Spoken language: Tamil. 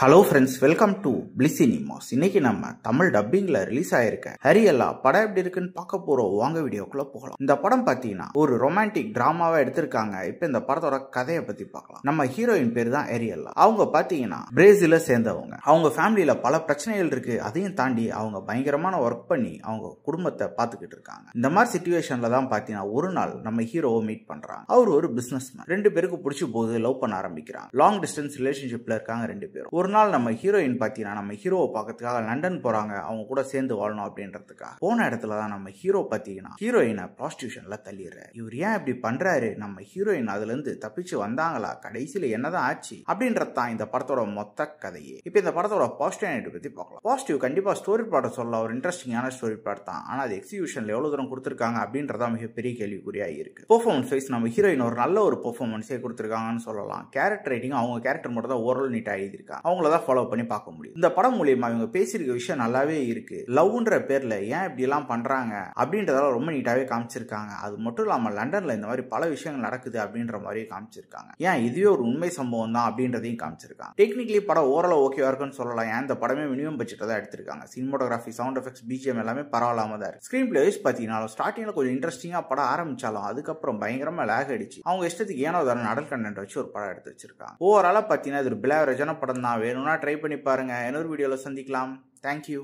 Hello friends, welcome to bliss cinemas. இன்னைக்கு நம்ம தமிழ் டப்பிங்ல ரிலீஸ் ஆயிருக்க ஹரியல்லா படம் எப்படி இருக்குன்னு பார்க்க போறோம். வாங்க வீடியோக்குள்ள போகலாம். இந்த படம் பாத்தீங்கன்னா ஒரு ரொமான்டிக் டிராமாவா எடுத்திருக்காங்க. இப்ப இந்த படத்தோட கதையை பத்தி பார்க்கலாம். நம்ம ஹீரோயின் பேர் தான் ஹரியல்லா. அவங்க பாத்தீங்கன்னா பிரேசில சேர்ந்தவங்க. அவங்க ஃபேமிலியில பல பிரச்சனைகள் இருக்கு. அதையும் தாண்டி அவங்க பயங்கரமான ஒர்க் பண்ணி அவங்க குடும்பத்தை பாத்துக்கிட்டு இருக்காங்க. இந்த மாதிரி சிச்சுவேஷன்ல தான் பாத்தீங்கன்னா ஒரு நாள் நம்ம ஹீரோவை மீட் பண்றாங்க. அவர் ஒரு பிசினஸ் மேன். ரெண்டு பேருக்கு பிடிச்சி போது லவ் பண்ண ஆரம்பிக்கிறாங்க. லாங் டிஸ்டன்ஸ் ரிலேஷன்ஷிப்ல இருக்காங்க ரெண்டு பேரும். ஒரு நாள் நம்ம ஹீரோயின் பாத்தீங்கன்னா நம்ம ஹீரோவை பார்க்கறதுக்காக லண்டன் போறாங்க. அவங்க கூட சேர்ந்து வாழணும் அப்படின்றதுக்காக. போன இடத்துல தான் நம்ம ஹீரோ பாத்தீங்கன்னா ஹீரோயினை ப்ராஸ்டியூஷன்ல தள்ளிடுறாரு. இவர் ஏன் இப்படி பண்றாரு? நம்ம ஹீரோயின் அதுல இருந்து தப்பிச்சு வந்தாங்களா? கடைசியில என்னதான் ஆச்சு அப்படின்றதான் இந்த படத்தோட மொத்த கதையே. இப்ப இந்த படத்தோட பாசிட்டிவ் பத்தி பார்க்கலாம். பாசிட்டிவ் கண்டிப்பா ஸ்டோரி பிளாட் சொல்ல ஒரு இன்ட்ரெஸ்டிங்கான ஸ்டோரி பிளாட் தான். ஆனா அது எக்ஸிகியூஷன்ல எவ்வளவு தூரம் கொடுத்திருக்காங்க அப்படின்றதா மிகப்பெரிய கேள்விக்குறியா இருக்கு. பெர்ஃபார்மன்ஸ் வைஸ் நம்ம ஹீரோயின் ஒரு நல்ல ஒரு பெர்ஃபார்மன்ஸே கொடுத்திருக்காங்கன்னு சொல்லலாம். கேரக்டர் ரைட்டிங் அவங்க கேரக்டர் மட்டும் தான் ஓரல் நீட்டா எழுதியிருக்காங்க. அவங்களதான் ஃபாலோ பண்ணி பார்க்க முடியும். இந்த படம் மூலியமா இவங்க பேசியிருக்க விஷயம் நல்லாவே இருக்கு. லவ்ன்ற பேர்ல ஏன் இப்படி எல்லாம் பண்றாங்க அப்படின்றதால ரொம்ப நீட்டாவே காமிச்சிருக்காங்க. அது மட்டும் இல்லாம லண்டன்ல இந்த மாதிரி பல விஷயங்கள் நடக்குது அப்படின்ற மாதிரி காமிச்சிருக்காங்க. ஏன் இதுவே ஒரு உண்மை சம்பவம் தான் அப்படின்றதையும் காமிச்சிருக்காங்க. டெக்னிக்கலி படம் ஓரளவு ஓகேவா இருக்குன்னு சொல்லலாம். ஏன் இந்த படமே மினிமம் பட்ஜெட் தான் எடுத்திருக்காங்க. சினிமோட்டோகிராஃபி, சவுண்ட் எஃபெக்ட்ஸ், பிஜிஎம் எல்லாமே பரவாயில்லாம தான் இருக்கு. ஸ்கிரீன் பிளே வைஸ் பாத்தீங்கன்னா ஸ்டார்டிங்ல கொஞ்சம் இன்ட்ரெஸ்டிங்கா படம் ஆரம்பிச்சாலும் அதுக்கப்புறம் பயங்கரமா லேக் அடிச்சு அவங்க இஷ்டத்துக்கு ஏனோ தர அடல் கண்டென்ட் வச்சு ஒரு படம் எடுத்து வச்சிருக்காங்க. ஓவராலா பாத்தீங்கன்னா இது ஒரு பிளாவரேஜான படம் தான். வேணும்னா ட்ரை பண்ணி பாருங்க. இன்னொரு வீடியோல சந்திக்கலாம். தேங்க்யூ.